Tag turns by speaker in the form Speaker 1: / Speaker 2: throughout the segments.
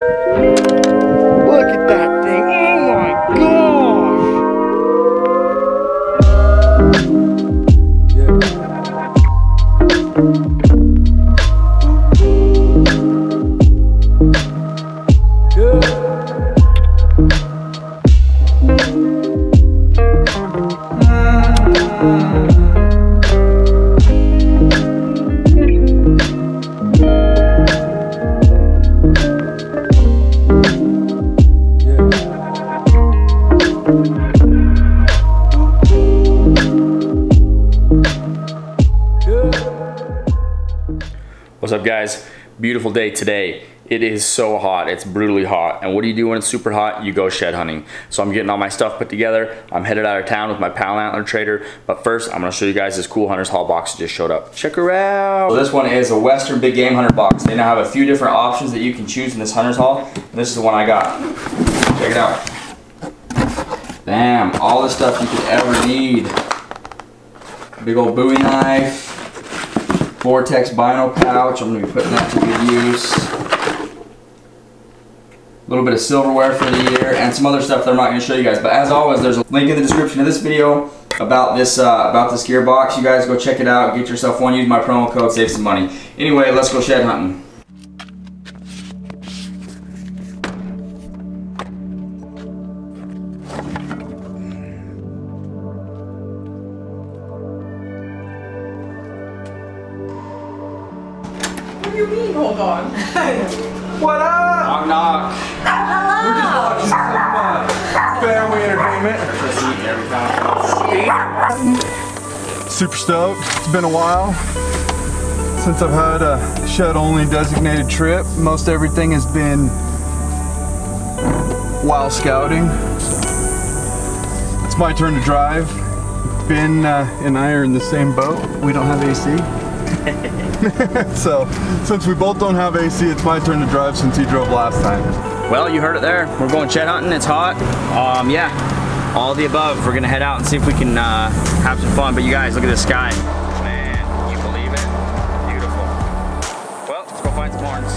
Speaker 1: Look at that thing. Oh my What's up, guys? Beautiful day today. It is so hot. It's brutally hot. And what do you do when it's super hot? You go shed hunting. So I'm getting all my stuff put together. I'm headed out of town with my pal Antlertrader. But first, I'm gonna show you guys this cool Hunter's Haul box that just showed up. Check her out. So this one is a Western Big Game Hunter box. They now have a few different options that you can choose in this Hunter's Haul. And this is the one I got. Check it out. Bam, all the stuff you could ever need. Big old Bowie knife. Vortex Bino pouch, I'm going to be putting that to good use. A little bit of silverware for the year and some other stuff that I'm not going to show you guys. But as always, there's a link in the description of this video about this gear box. You guys go check it out, get yourself one, use my promo code, save some money. Anyway, let's go shed hunting.
Speaker 2: What do you mean, hold on?
Speaker 1: What up? Knock knock.
Speaker 2: Hello.
Speaker 1: We're just watching some family entertainment.
Speaker 3: Super stoked. It's been a while since I've had a shed-only designated trip. Most everything has been while scouting. It's my turn to drive. Ben and I are in the same boat. We don't have AC. So, since we both don't have AC, it's my turn to drive since he drove last time.
Speaker 1: Well, you heard it there. We're going shed hunting. It's hot. Yeah, all the above. We're gonna head out and see if we can have some fun. But you guys, look at the sky. Man, you believe it? Beautiful. Well, let's go find some horns.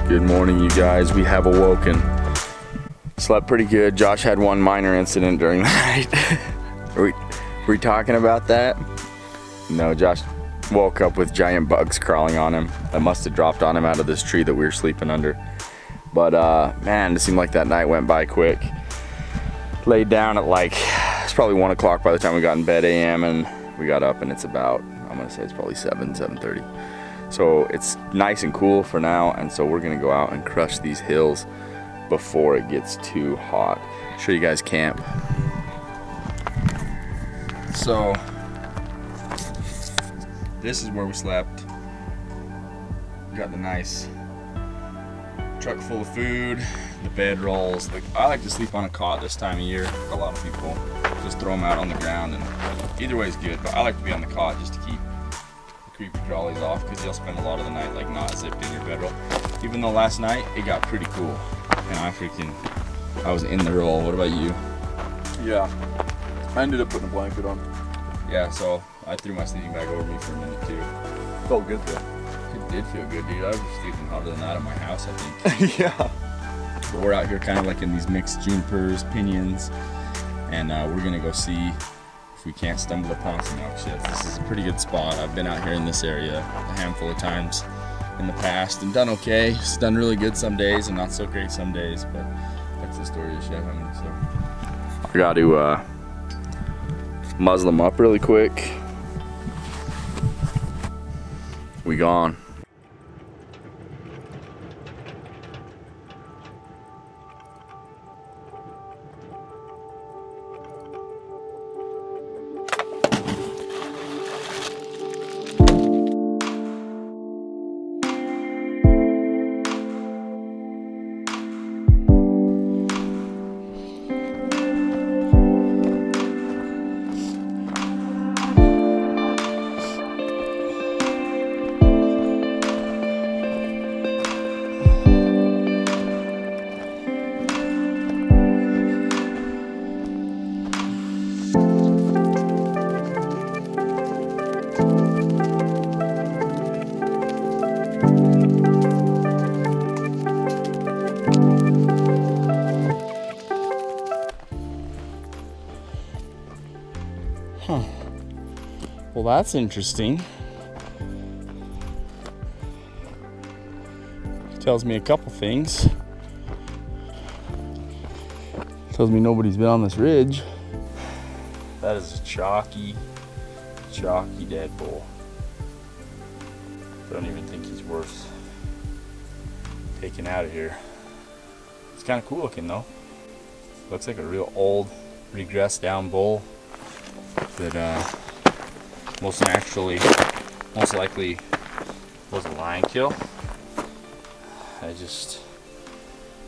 Speaker 1: Good morning, you guys. We have awoken. Slept pretty good. Josh had one minor incident during the night. Were we talking about that? No, Josh woke up with giant bugs crawling on him. That must have dropped on him out of this tree that we were sleeping under. But man, it seemed like that night went by quick. Laid down at like, it's probably 1 o'clock by the time we got in bed a.m. and we got up and it's about, I'm gonna say it's probably 7:30. So it's nice and cool for now, and so we're gonna go out and crush these hills before it gets too hot. Show you guys camp. So this is where we slept. We got the nice truck full of food, the bed rolls. I like to sleep on a cot this time of year. A lot of people just throw them out on the ground, and either way is good, but I like to be on the cot just to keep the creepy crawlies off, because you'll spend a lot of the night like not zipped in your bedroll. Even though last night it got pretty cool. And I was in the roll. What about you?
Speaker 3: Yeah, I ended up putting a blanket on.
Speaker 1: Yeah, so I threw my sleeping bag over me for a minute too.
Speaker 3: Felt good though.
Speaker 1: It did feel good, dude. I was sleeping hotter than that at my house, I think.
Speaker 3: Yeah.
Speaker 1: But we're out here kind of like in these mixed junipers, pinions, and we're gonna go see if we can't stumble upon some elk sheds. This is a pretty good spot. I've been out here in this area a handful of times in the past and done okay. It's done really good some days and not so great some days, but that's the story of shed hunting. So I got to muzzle them up really quick. We gone. Huh. Well, that's interesting. Tells me a couple things. Tells me nobody's been on this ridge. That is a chalky dead bull. Don't even think he's worth taking out of here. It's kind of cool looking though. Looks like a real old, regressed down bull that most likely was a lion kill. I just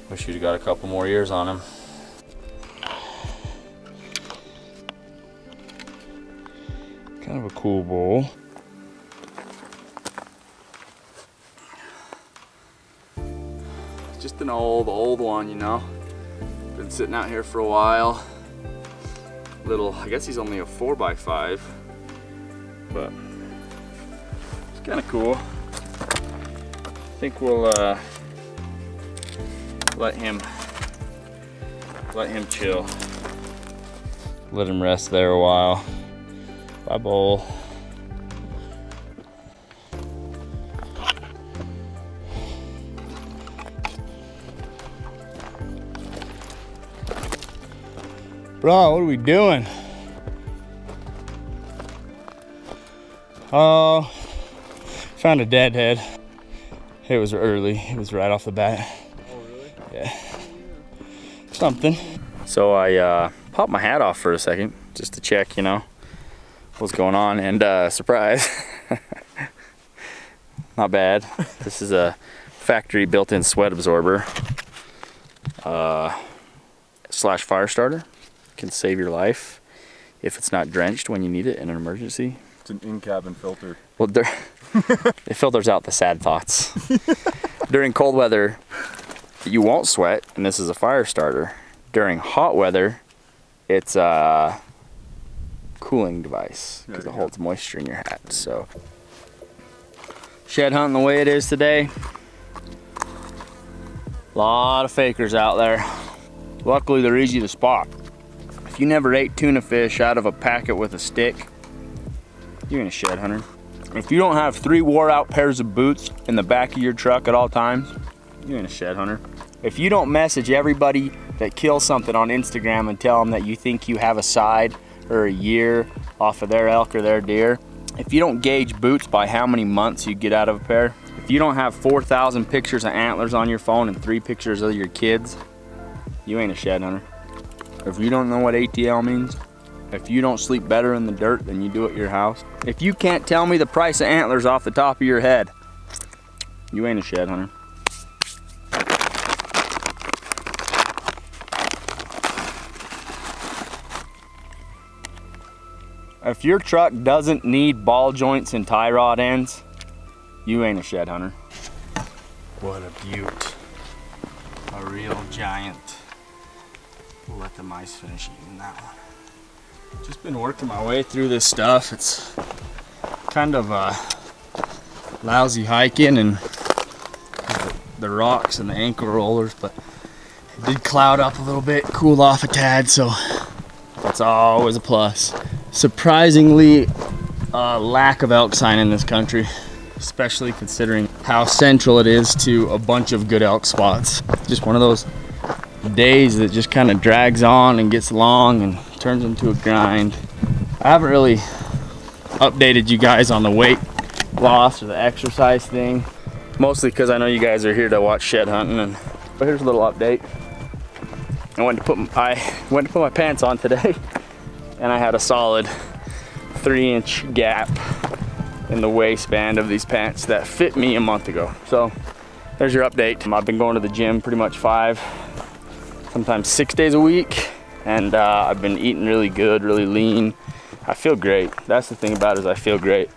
Speaker 1: wish you'd have got a couple more years on him. Kind of a cool bull. Just an old one, you know. Been sitting out here for a while. Little, I guess he's only a 4x5, but it's kind of cool. I think we'll let him chill. Let him rest there a while. Bye, bull. Bro, what are we doing? Oh, found a deadhead. It was early. It was right off the bat.
Speaker 3: Oh, really?
Speaker 1: Yeah. Something. So I popped my hat off for a second just to check, you know, what's going on, and surprise. Not bad. This is a factory built-in sweat absorber slash fire starter. Can save your life if it's not drenched when you need it in an emergency.
Speaker 3: It's an in-cabin filter.
Speaker 1: Well, it filters out the sad thoughts. During cold weather, you won't sweat, and this is a fire starter. During hot weather, it's a cooling device because it holds moisture in your hat. So, shed hunting the way it is today. A lot of fakers out there. Luckily, they're easy to spot. If you never ate tuna fish out of a packet with a stick, you ain't a shed hunter. If you don't have 3 wore out pairs of boots in the back of your truck at all times, you ain't a shed hunter. If you don't message everybody that kills something on Instagram and tell them that you think you have a side or a year off of their elk or their deer, if you don't gauge boots by how many months you get out of a pair, if you don't have 4,000 pictures of antlers on your phone and 3 pictures of your kids, you ain't a shed hunter. If you don't know what ATL means, if you don't sleep better in the dirt than you do at your house, if you can't tell me the price of antlers off the top of your head, you ain't a shed hunter. If your truck doesn't need ball joints and tie rod ends, you ain't a shed hunter. What a beaut. A real giant. We'll let the mice finish eating that one. Just been working my way through this stuff. It's kind of lousy hiking and the rocks and the ankle rollers, but it did cloud up a little bit, cooled off a tad, so that's always a plus. Surprisingly, lack of elk sign in this country, especially considering how central it is to a bunch of good elk spots. Just one of those days that just kind of drags on and gets long and turns into a grind. I haven't really updated you guys on the weight loss or the exercise thing, mostly because I know you guys are here to watch shed hunting. But here's a little update. I went to put my pants on today, and I had a solid 3-inch gap in the waistband of these pants that fit me a month ago. So there's your update. I've been going to the gym pretty much 5, sometimes 6 days a week, and I've been eating really good, really lean. I feel great. That's the thing about it, is I feel great.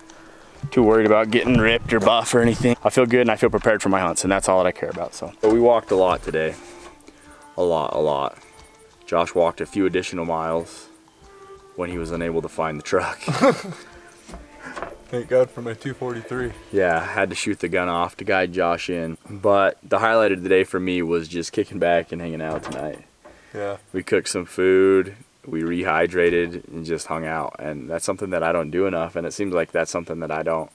Speaker 1: Too worried about getting ripped or buff or anything. I feel good and I feel prepared for my hunts, and that's all that I care about. So we walked a lot today. A lot. Josh walked a few additional miles when he was unable to find the truck.
Speaker 3: Thank God for my 243.
Speaker 1: Yeah, I had to shoot the gun off to guide Josh in. But the highlight of the day for me was just kicking back and hanging out tonight.
Speaker 3: Yeah.
Speaker 1: We cooked some food, we rehydrated and just hung out, and that's something that I don't do enough, and it seems like that's something that I don't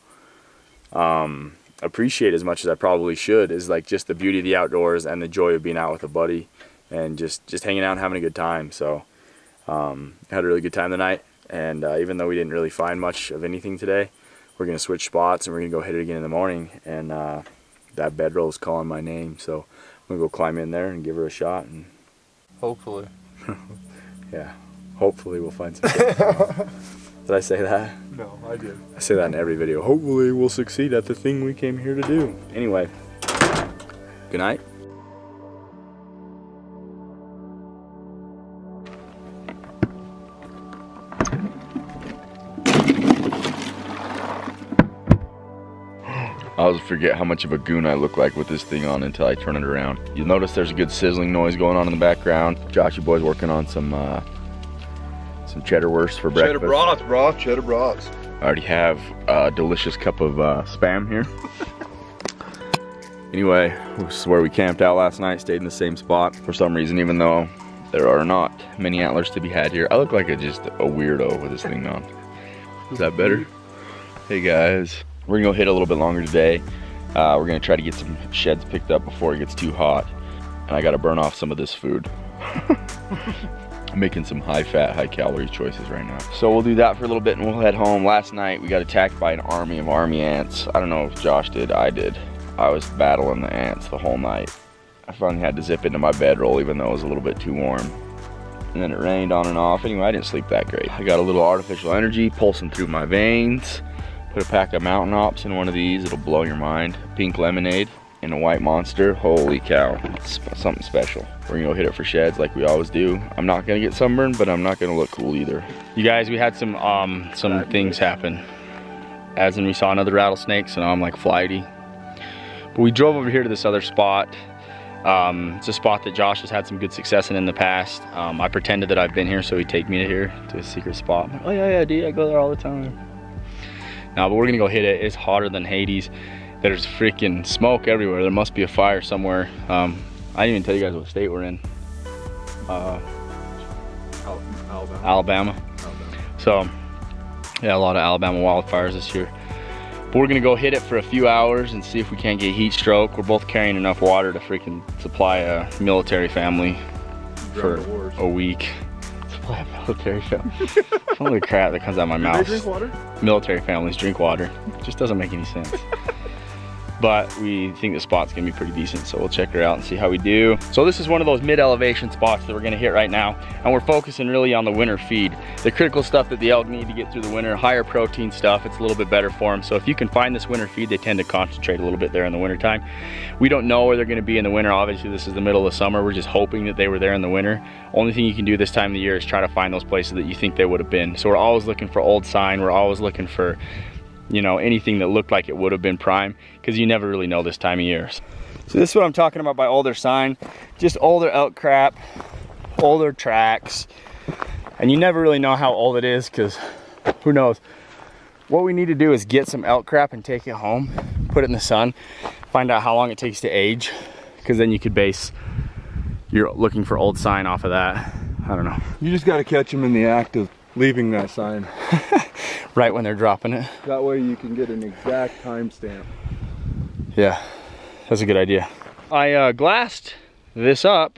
Speaker 1: appreciate as much as I probably should, is like just the beauty of the outdoors and the joy of being out with a buddy and just hanging out and having a good time. So had a really good time tonight, and even though we didn't really find much of anything today, we're gonna switch spots and we're gonna go hit it again in the morning, and that bedroll is calling my name, so I'm gonna go climb in there and give her a shot, and
Speaker 3: Hopefully.
Speaker 1: yeah, hopefully we'll find some fish. Did I say that?
Speaker 3: No, I did.
Speaker 1: I say that in every video. Hopefully we'll succeed at the thing we came here to do. Anyway, good night. I always forget how much of a goon I look like with this thing on until I turn it around. You'll notice there's a good sizzling noise going on in the background. Joshy boy's working on some cheddar wurst for breakfast.
Speaker 3: Cheddar brats, bro. Cheddar brats.
Speaker 1: I already have a delicious cup of Spam here. Anyway, this is where we camped out last night, stayed in the same spot for some reason, even though there are not many antlers to be had here. I look like just a weirdo with this thing on. Is that better? Hey guys, we're gonna go hit a little bit longer today. We're gonna try to get some sheds picked up before it gets too hot. And I gotta burn off some of this food. I'm making some high fat, high calorie choices right now. So we'll do that for a little bit and we'll head home. Last night we got attacked by an army of army ants. I don't know if Josh did, I did. I was battling the ants the whole night. I finally had to zip into my bedroll even though it was a little bit too warm. And then it rained on and off. Anyway, I didn't sleep that great. I got a little artificial energy pulsing through my veins. Put a pack of Mountain Ops in one of these, it'll blow your mind. Pink lemonade and a white Monster, holy cow, it's something special. We're gonna go hit it for sheds like we always do. I'm not gonna get sunburned, but I'm not gonna look cool either. You guys, we had some things happen. As in we saw another rattlesnake, so now I'm like flighty. But we drove over here to this other spot. It's a spot that Josh has had some good success in the past. I pretended that I've been here so he'd take me to here, to a secret spot. I'm like, oh yeah, dude, I go there all the time. Now, but we're gonna go hit it. It's hotter than Hades. There's freaking smoke everywhere. There must be a fire somewhere. I didn't even tell you guys what state we're in. Alabama. So, yeah, a lot of Alabama wildfires this year. But we're gonna go hit it for a few hours and see if we can't get heat stroke. We're both carrying enough water to freaking supply a military family for a week. Supply a military family. Holy crap that comes out of my mouth.
Speaker 3: Do they drink water?
Speaker 1: Military families drink water. It just doesn't make any sense. But we think the spot's gonna be pretty decent, so we'll check her out and see how we do. So this is one of those mid-elevation spots that we're gonna hit right now, and we're focusing really on the winter feed. The critical stuff that the elk need to get through the winter, higher protein stuff, it's a little bit better for them. So if you can find this winter feed, they tend to concentrate a little bit there in the winter time. We don't know where they're gonna be in the winter. Obviously this is the middle of summer. We're just hoping that they were there in the winter. Only thing you can do this time of the year is try to find those places that you think they would have been. So we're always looking for old sign. We're always looking for, you know, anything that looked like it would have been prime, because you never really know this time of year. So this is what I'm talking about by older sign. Just older elk crap, older tracks, and you never really know how old it is, because who knows. What we need to do is get some elk crap and take it home, put it in the sun, find out how long it takes to age, because then you could base your looking for old sign off of that. I don't know.
Speaker 3: You just got to catch them in the act of leaving that sign.
Speaker 1: Right when they're dropping it.
Speaker 3: That way you can get an exact timestamp.
Speaker 1: Yeah, that's a good idea. I glassed this up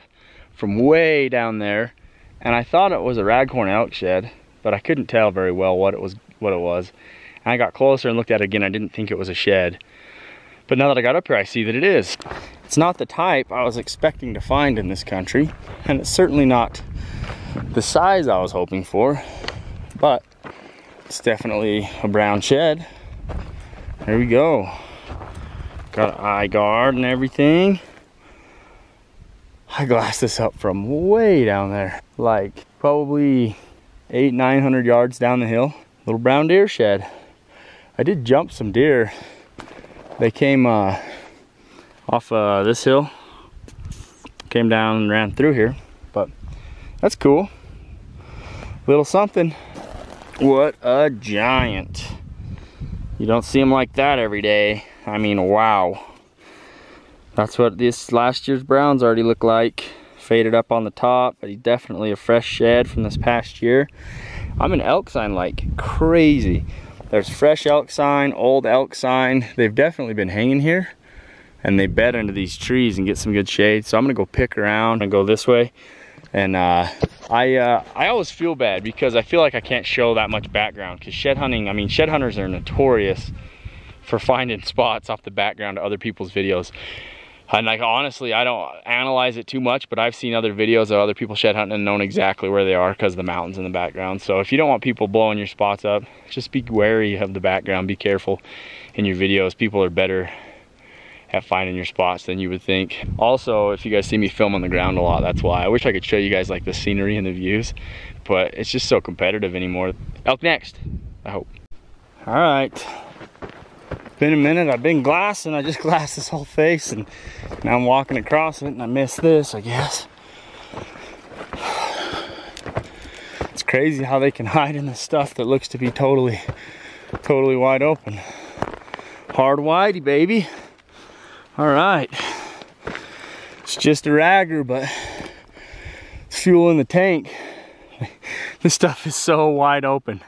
Speaker 1: from way down there, and I thought it was a raghorn elk shed, but I couldn't tell very well what it was. And I got closer and looked at it again. I didn't think it was a shed, but now that I got up here, I see that it is. It's not the type I was expecting to find in this country, and it's certainly not the size I was hoping for, but it's definitely a brown shed. There we go. Got an eye guard and everything. I glassed this up from way down there, like probably 800-900 yards down the hill. Little brown deer shed. I did jump some deer. They came off this hill, came down and ran through here, but that's cool. Little something. What a giant. You don't see them like that every day. I mean, wow. That's what this last year's browns already look like.
Speaker 4: faded up on the top, but he's definitely a fresh shed from this past year. I'm in elk sign like crazy. There's fresh elk sign, old elk sign. They've definitely been hanging here, and they bed into these trees and get some good shade. So I'm gonna go pick around and go this way. And I always feel bad because I feel like I can't show that much background, because shed hunting, I mean, shed hunters are notorious for finding spots off the background to other people's videos. And like, honestly, I don't analyze it too much, but I've seen other videos of other people shed hunting and known exactly where they are because of the mountains in the background. So if you don't want people blowing your spots up, just be wary of the background. Be careful in your videos. People are better at finding your spots than you would think. Also, if you guys see me film on the ground a lot, that's why. I wish I could show you guys like the scenery and the views, but it's just so competitive anymore. Elk next, I hope. All right. Been a minute. I've been glassing. I just glassed this whole face, and now I'm walking across it, and I missed this, I guess. It's crazy how they can hide in this stuff that looks to be totally wide open. Hard whitey, baby. All right. It's just a ragger, but it's fuel in the tank. This stuff is so wide open,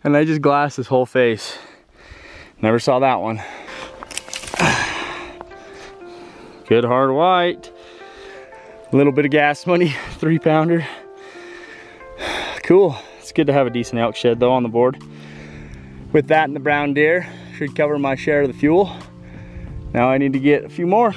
Speaker 4: and I just glassed this whole face. Never saw that one. Good hard white. A little bit of gas money, 3-pounder. Cool. It's good to have a decent elk shed though on the board. With that and the brown deer, should cover my share of the fuel. Now I need to get a few more.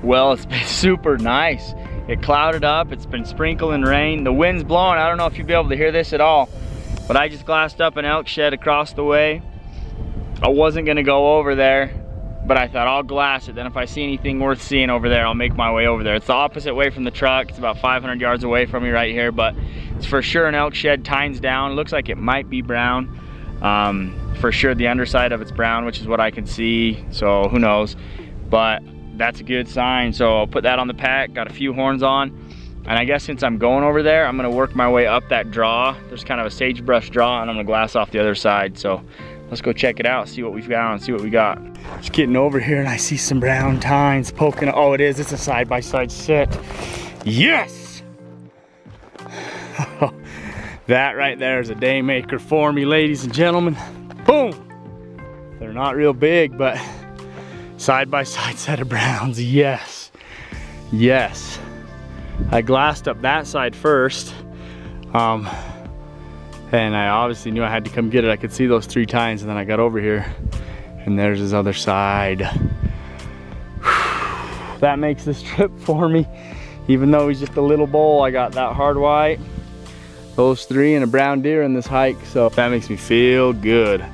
Speaker 4: Well, it's been super nice. It clouded up, it's been sprinkling rain. The wind's blowing. I don't know if you'll be able to hear this at all, but I just glassed up an elk shed across the way. I wasn't gonna go over there, but I thought I'll glass it. Then if I see anything worth seeing over there, I'll make my way over there. It's the opposite way from the truck. It's about 500 yards away from me right here, but it's for sure an elk shed, tines down. It looks like it might be brown. For sure the underside of it's brown, which is what I can see, so who knows. But that's a good sign. So I'll put that on the pack, got a few horns on. And I guess since I'm going over there, I'm gonna work my way up that draw. There's kind of a sagebrush draw, and I'm gonna glass off the other side. So let's go check it out, see what we've got and see what we got. Just getting over here and I see some brown tines poking. Oh, it is, it's a side-by-side set. Yes! That right there is a day maker for me, ladies and gentlemen. Boom! They're not real big, but side-by-side set of browns, yes. Yes. I glassed up that side first, and I obviously knew I had to come get it. I could see those 3 tines, and then I got over here, and there's his other side. That makes this trip for me. Even though he's just a little bull, I got that hard white, those 3, and a brown deer in this hike, so that makes me feel good.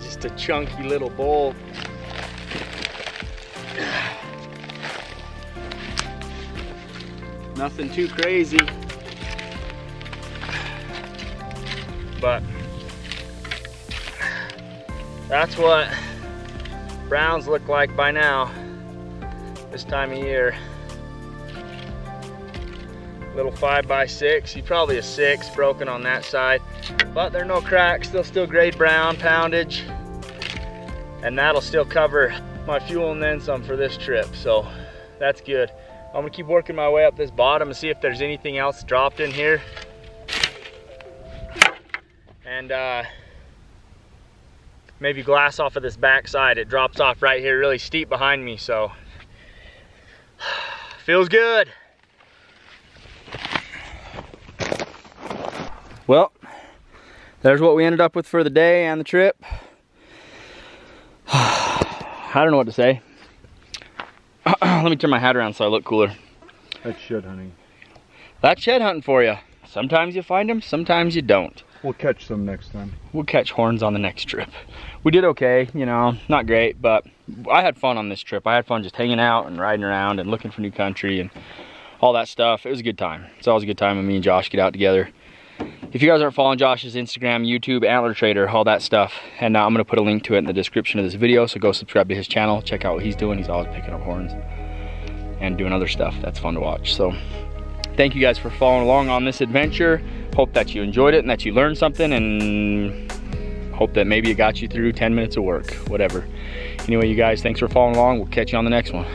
Speaker 4: Just a chunky little bull. Nothing too crazy, but that's what browns look like by now, this time of year. Little 5x6, he's probably a 6, broken on that side, but there are no cracks. They'll still grade brown poundage, and that'll still cover my fuel and then some for this trip, so that's good. I'm gonna keep working my way up this bottom and see if there's anything else dropped in here, and maybe glass off of this back side. It drops off right here really steep behind me, so feels good. Well, there's what we ended up with for the day and the trip. I don't know what to say. Let me turn my hat around so I look cooler.
Speaker 3: That's shed hunting.
Speaker 4: That's shed hunting for you. Sometimes you find them, sometimes you don't.
Speaker 3: We'll catch some next time.
Speaker 4: We'll catch horns on the next trip. We did okay, you know, not great, but I had fun on this trip. I had fun just hanging out and riding around and looking for new country and all that stuff. It was a good time. It's always a good time when me and Josh get out together. If you guys aren't following Josh's Instagram, YouTube, Antlertrader, all that stuff, and I'm gonna put a link to it in the description of this video, so go subscribe to his channel, check out what he's doing. He's always picking up horns and doing other stuff. That's fun to watch. So thank you guys for following along on this adventure. Hope that you enjoyed it and that you learned something, and hope that maybe it got you through 10 minutes of work, whatever. Anyway, you guys, thanks for following along. We'll catch you on the next one.